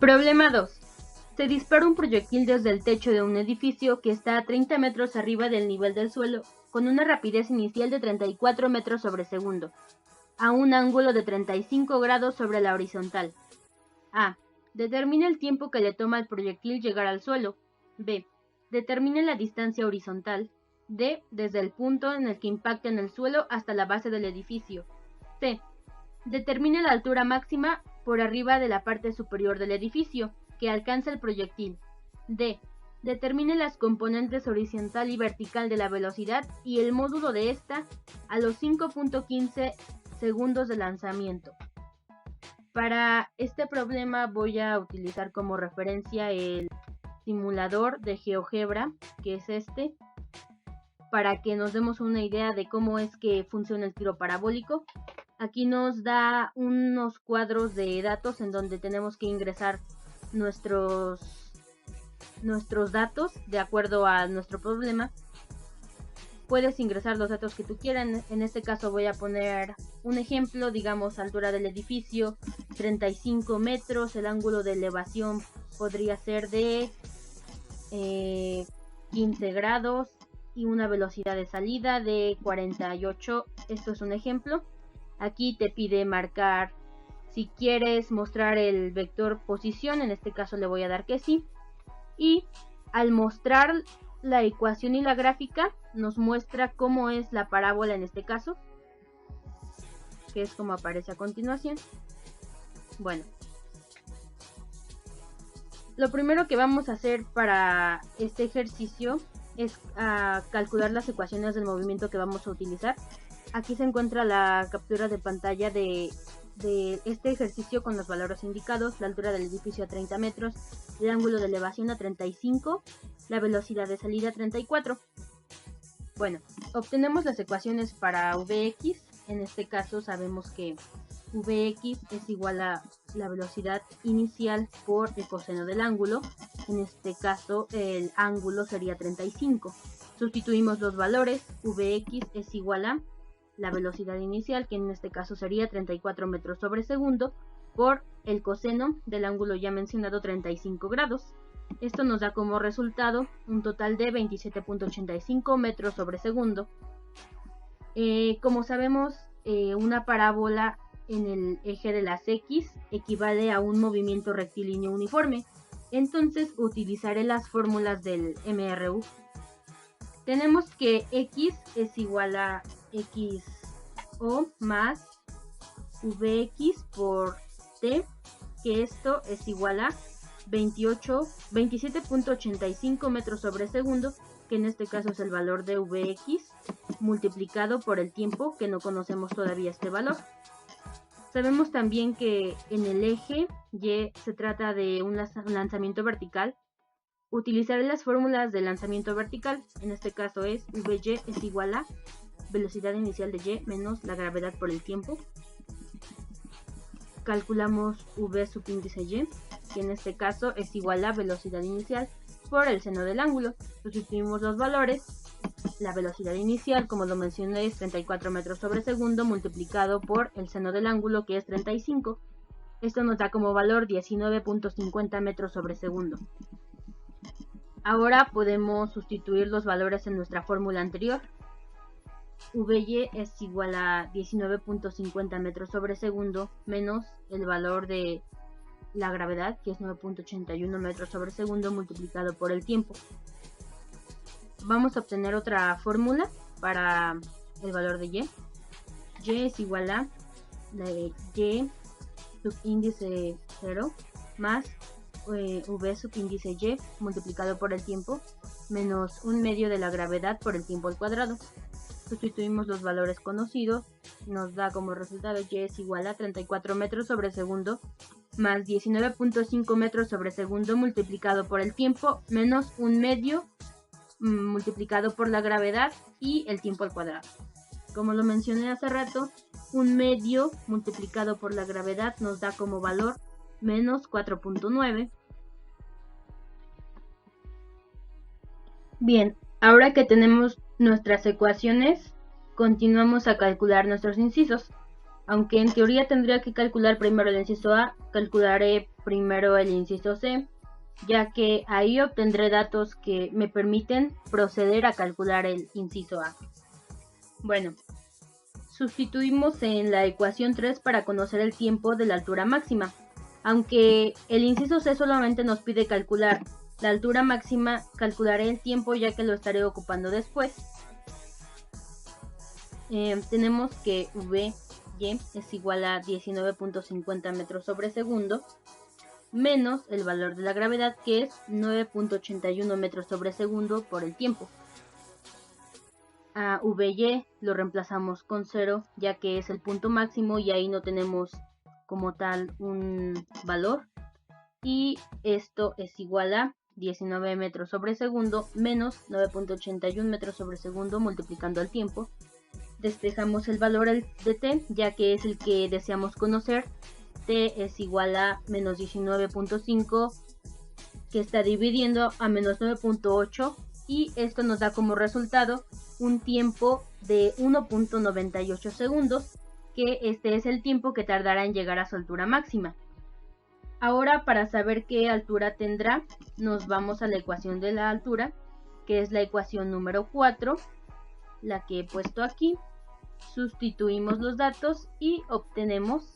Problema 2. Se dispara un proyectil desde el techo de un edificio que está a 30 metros arriba del nivel del suelo, con una rapidez inicial de 34 metros sobre segundo, a un ángulo de 35 grados sobre la horizontal. A. Determine el tiempo que le toma al proyectil llegar al suelo. B. Determine la distancia horizontal. D. Desde el punto en el que impacta en el suelo hasta la base del edificio. C. Determine la altura máxima por arriba de la parte superior del edificio que alcanza el proyectil. D. Determine las componentes horizontal y vertical de la velocidad y el módulo de esta a los 5.15 segundos de lanzamiento. Para este problema voy a utilizar como referencia el simulador de GeoGebra, que es este, para que nos demos una idea de cómo es que funciona el tiro parabólico. Aquí nos da unos cuadros de datos en donde tenemos que ingresar nuestros datos de acuerdo a nuestro problema. Puedes ingresar los datos que tú quieras. En este caso voy a poner un ejemplo, digamos altura del edificio 35 metros, el ángulo de elevación podría ser de 15 grados y una velocidad de salida de 48. Esto es un ejemplo. Aquí te pide marcar si quieres mostrar el vector posición, en este caso le voy a dar que sí. Y al mostrar la ecuación y la gráfica, nos muestra cómo es la parábola en este caso, que es como aparece a continuación. Bueno, lo primero que vamos a hacer para este ejercicio es calcular las ecuaciones del movimiento que vamos a utilizar. Aquí se encuentra la captura de pantalla de este ejercicio con los valores indicados: la altura del edificio a 30 metros, el ángulo de elevación a 35, la velocidad de salida a 34. Bueno, obtenemos las ecuaciones para Vx. En este caso sabemos que Vx es igual a la velocidad inicial por el coseno del ángulo. En este caso el ángulo sería 35. Sustituimos los valores. Vx es igual a la velocidad inicial, que en este caso sería 34 metros sobre segundo, por el coseno del ángulo ya mencionado, 35 grados. Esto nos da como resultado un total de 27.85 metros sobre segundo. Como sabemos, una parábola en el eje de las X equivale a un movimiento rectilíneo uniforme. Entonces utilizaré las fórmulas del MRU. Tenemos que X es igual a XO más Vx por T, que esto es igual a 27.85 metros sobre segundo, que en este caso es el valor de Vx, multiplicado por el tiempo, que no conocemos todavía este valor. Sabemos también que en el eje Y se trata de un lanzamiento vertical. Utilizaré las fórmulas de lanzamiento vertical. En este caso es Vy es igual a velocidad inicial de Y menos la gravedad por el tiempo. Calculamos V subíndice Y, que en este caso es igual a velocidad inicial por el seno del ángulo. Sustituimos los valores. La velocidad inicial, como lo mencioné, es 34 metros sobre segundo multiplicado por el seno del ángulo, que es 35. Esto nos da como valor 19.50 metros sobre segundo. Ahora podemos sustituir los valores en nuestra fórmula anterior. Vy es igual a 19.50 metros sobre segundo menos el valor de la gravedad, que es 9.81 metros sobre segundo multiplicado por el tiempo. Vamos a obtener otra fórmula para el valor de Y. Y es igual a Y subíndice 0 más V subíndice Y multiplicado por el tiempo menos 1/2 de la gravedad por el tiempo al cuadrado. Sustituimos los valores conocidos, nos da como resultado Y es igual a 34 metros sobre segundo más 19.5 metros sobre segundo multiplicado por el tiempo menos 1/2 multiplicado por la gravedad y el tiempo al cuadrado. Como lo mencioné hace rato, 1/2 multiplicado por la gravedad nos da como valor menos 4.9. Bien, ahora que tenemos nuestras ecuaciones, continuamos a calcular nuestros incisos. Aunque en teoría tendría que calcular primero el inciso A, calcularé primero el inciso C, ya que ahí obtendré datos que me permiten proceder a calcular el inciso A. Bueno, sustituimos en la ecuación 3 para conocer el tiempo de la altura máxima. Aunque el inciso C solamente nos pide calcular la altura máxima, calcularé el tiempo ya que lo estaré ocupando después. Tenemos que VY es igual a 19.50 metros sobre segundo menos el valor de la gravedad, que es 9.81 metros sobre segundo por el tiempo. A VY lo reemplazamos con 0 ya que es el punto máximo y ahí no tenemos como tal un valor, y esto es igual a 19 metros sobre segundo menos 9.81 metros sobre segundo multiplicando el tiempo. Despejamos el valor de t ya que es el que deseamos conocer. T es igual a menos 19.5 que está dividiendo a menos 9.8 y esto nos da como resultado un tiempo de 1.98 segundos, que este es el tiempo que tardará en llegar a su altura máxima. Ahora, para saber qué altura tendrá, nos vamos a la ecuación de la altura, que es la ecuación número 4, la que he puesto aquí. Sustituimos los datos y obtenemos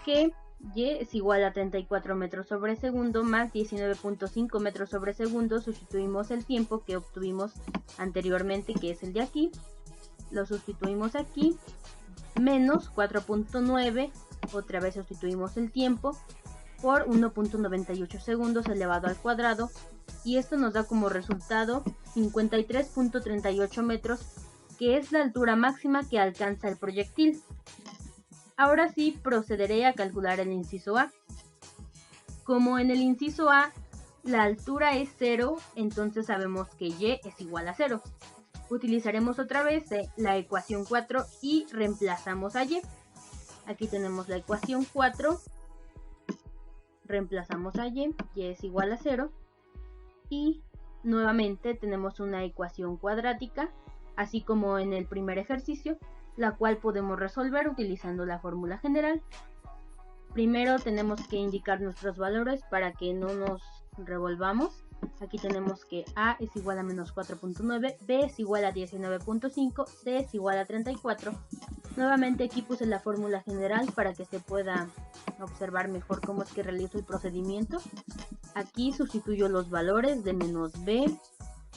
que y es igual a 34 metros sobre segundo más 19.5 metros sobre segundo. Sustituimos el tiempo que obtuvimos anteriormente, que es el de aquí, lo sustituimos aquí, menos 4.9, otra vez sustituimos el tiempo por 1.98 segundos elevado al cuadrado, y esto nos da como resultado 53.38 metros, que es la altura máxima que alcanza el proyectil. Ahora sí procederé a calcular el inciso A. Como en el inciso A la altura es 0, entonces sabemos que Y es igual a 0. Utilizaremos otra vez la ecuación 4 y reemplazamos a Y. Aquí tenemos la ecuación 4, reemplazamos a Y es igual a 0. Y nuevamente tenemos una ecuación cuadrática, así como en el primer ejercicio, la cual podemos resolver utilizando la fórmula general. Primero tenemos que indicar nuestros valores para que no nos revolvamos. Aquí tenemos que A es igual a menos 4.9, B es igual a 19.5, C es igual a 34. Nuevamente aquí puse la fórmula general para que se pueda observar mejor cómo es que realizo el procedimiento. Aquí sustituyo los valores de menos B,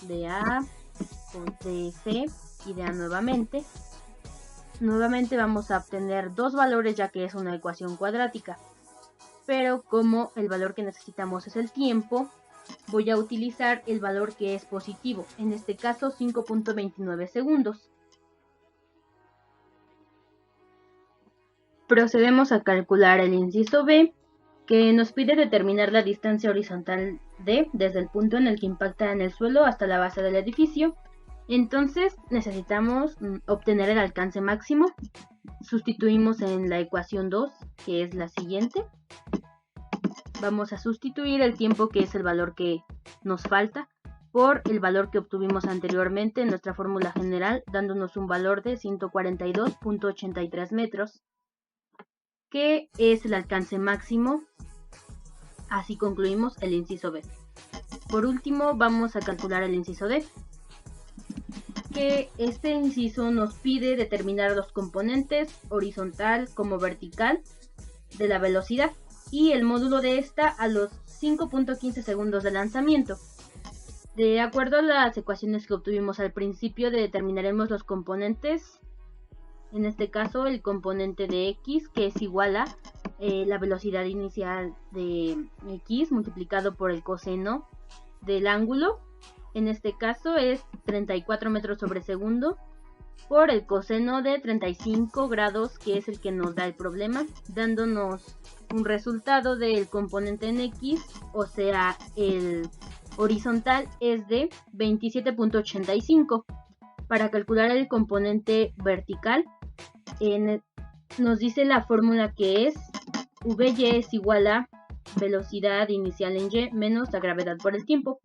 de A, de C y de A nuevamente. Nuevamente vamos a obtener dos valores ya que es una ecuación cuadrática, pero como el valor que necesitamos es el tiempo, voy a utilizar el valor que es positivo, en este caso 5.29 segundos. Procedemos a calcular el inciso B, que nos pide determinar la distancia horizontal D desde el punto en el que impacta en el suelo hasta la base del edificio. Entonces necesitamos obtener el alcance máximo. Sustituimos en la ecuación 2, que es la siguiente. Vamos a sustituir el tiempo, que es el valor que nos falta, por el valor que obtuvimos anteriormente en nuestra fórmula general, dándonos un valor de 142.83 metros, que es el alcance máximo. Así concluimos el inciso B. Por último, vamos a calcular el inciso D, que este inciso nos pide determinar los componentes horizontal como vertical de la velocidad y el módulo de esta a los 5.15 segundos de lanzamiento. De acuerdo a las ecuaciones que obtuvimos al principio, determinaremos los componentes, en este caso el componente de x, que es igual a la velocidad inicial de x multiplicado por el coseno del ángulo. En este caso es 34 metros sobre segundo por el coseno de 35 grados, que es el que nos da el problema, dándonos un resultado del componente en x, o sea, el horizontal es de 27.85. Para calcular el componente vertical, nos dice la fórmula que es VY es igual a velocidad inicial en Y menos la gravedad por el tiempo.